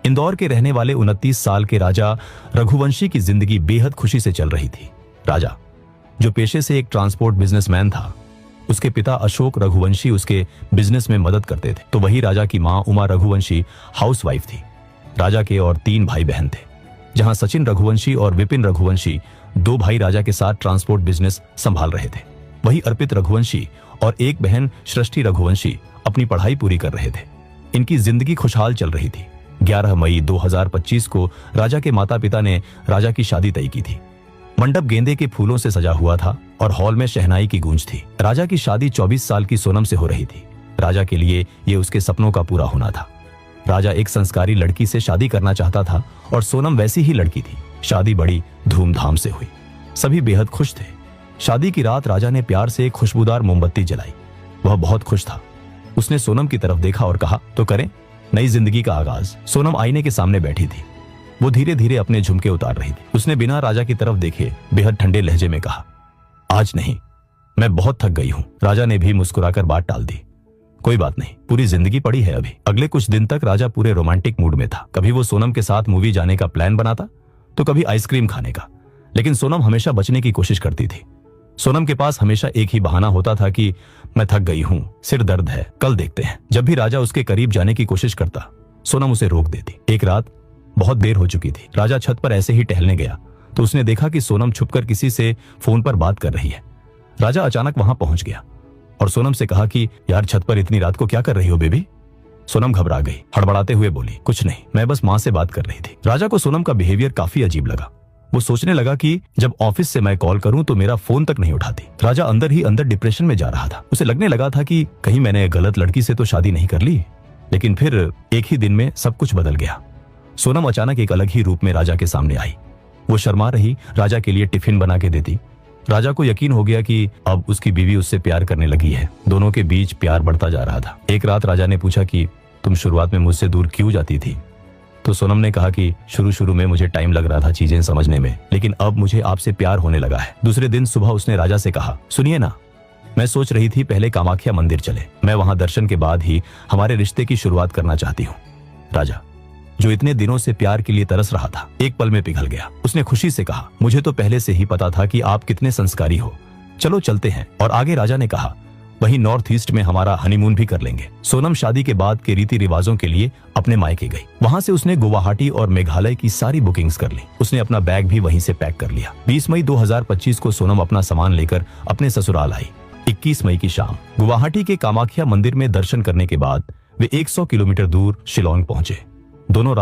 इंदौर के रहने वाले 29 साल के राजा रघुवंशी की जिंदगी बेहद खुशी से चल रही थी। राजा, जो पेशे से एक ट्रांसपोर्ट बिजनेसमैन था, उसके पिता अशोक रघुवंशी उसके बिजनेस में मदद करते थे, तो वही राजा की मां उमा रघुवंशी हाउसवाइफ थी। राजा के और 3 भाई बहन थे, जहां सचिन रघुवंशी और विपिन रघुवंशी 2 भाई राजा के साथ ट्रांसपोर्ट बिजनेस संभाल रहे थे। वही अर्पित रघुवंशी और एक बहन सृष्टि रघुवंशी अपनी पढ़ाई पूरी कर रहे थे। इनकी जिंदगी खुशहाल चल रही थी। 11 मई 2025 को राजा के माता पिता ने राजा की शादी तय की थी। मंडप गेंदे के फूलों से सजा हुआ था और हॉल में शहनाई की गूंज थी। राजा की शादी 24 साल की सोनम से हो रही थी। राजा के लिए ये उसके सपनों का पूरा होना था। राजा एक संस्कारी लड़की से शादी करना चाहता था और सोनम वैसी ही लड़की थी। शादी बड़ी धूमधाम से हुई। सभी बेहद खुश थे। शादी की रात राजा ने प्यार से एक खुशबूदार मोमबत्ती जलाई। वह बहुत खुश था। उसने सोनम की तरफ देखा और कहा, तो करें नई जिंदगी का आगाज। सोनम आईने के सामने बैठी थी। वो धीरे धीरे अपने झुमके उतार रही थी। उसने बिना राजा की तरफ देखे बेहद ठंडे लहजे में कहा, आज नहीं, मैं बहुत थक गई हूं। राजा ने भी मुस्कुराकर बात टाल दी, कोई बात नहीं, पूरी जिंदगी पड़ी है अभी। अगले कुछ दिन तक राजा पूरे रोमांटिक मूड में था। कभी वो सोनम के साथ मूवी जाने का प्लान बनाता, तो कभी आइसक्रीम खाने का, लेकिन सोनम हमेशा बचने की कोशिश करती थी। सोनम के पास हमेशा एक ही बहाना होता था कि मैं थक गई हूं, सिर दर्द है, कल देखते हैं। जब भी राजा उसके करीब जाने की कोशिश करता, सोनम उसे रोक देती। एक रात बहुत देर हो चुकी थी। राजा छत पर ऐसे ही टहलने गया तो उसने देखा कि सोनम छुपकर किसी से फोन पर बात कर रही है। राजा अचानक वहां पहुंच गया और सोनम से कहा कि यार, छत पर इतनी रात को क्या कर रही हो बेबी? सोनम घबरा गई, हड़बड़ाते हुए बोली, कुछ नहीं, मैं बस मां से बात कर रही थी। राजा को सोनम का बिहेवियर काफी अजीब लगा। वो सोचने लगा कि जब ऑफिस से मैं कॉल करूं तो मेरा फोन तक नहीं उठाती। राजा अंदर ही अंदर डिप्रेशन में जा रहा था। उसे लगने लगा था कि कहीं मैंने गलत लड़की से तो शादी नहीं कर ली। लेकिन फिर एक ही दिन में सब कुछ बदल गया। सोनम अचानक एक अलग ही रूप में राजा के सामने आई। वो शर्मा रही, राजा के लिए टिफिन बना के देती। राजा को यकीन हो गया कि अब उसकी बीवी उससे प्यार करने लगी है। दोनों के बीच प्यार बढ़ता जा रहा था। एक रात राजा ने पूछा कि तुम शुरुआत में मुझसे दूर क्यों जाती थी? तो सोनम ने कहा कि शुरू में मुझे टाइम लग रहा था चीजें समझने में, लेकिन अब मुझे आपसे प्यार होने लगा है। दूसरे दिन सुबह उसने राजा से कहा, सुनिए ना, मैं सोच रही थी पहले कामाख्या मंदिर चले। मैं वहां दर्शन के बाद ही हमारे रिश्ते की शुरुआत करना चाहती हूँ। राजा, जो इतने दिनों से प्यार के लिए तरस रहा था, एक पल में पिघल गया। उसने खुशी से कहा, मुझे तो पहले से ही पता था कि आप कितने संस्कारी हो, चलो चलते हैं। और आगे राजा ने कहा, वहीं नॉर्थ ईस्ट में हमारा हनीमून भी कर लेंगे। सोनम शादी के बाद के रीति रिवाजों के लिए अपने मायके गई। वहां से उसने गुवाहाटी और मेघालय की सारी बुकिंग्स कर ली। उसने अपना बैग भी वहीं से पैक कर लिया। 20 मई 2025 को सोनम अपना सामान लेकर अपने ससुराल आई। 21 मई की शाम गुवाहाटी के कामाख्या मंदिर में दर्शन करने के बाद वे 100 किलोमीटर दूर शिलोंग पहुंचे। दोनों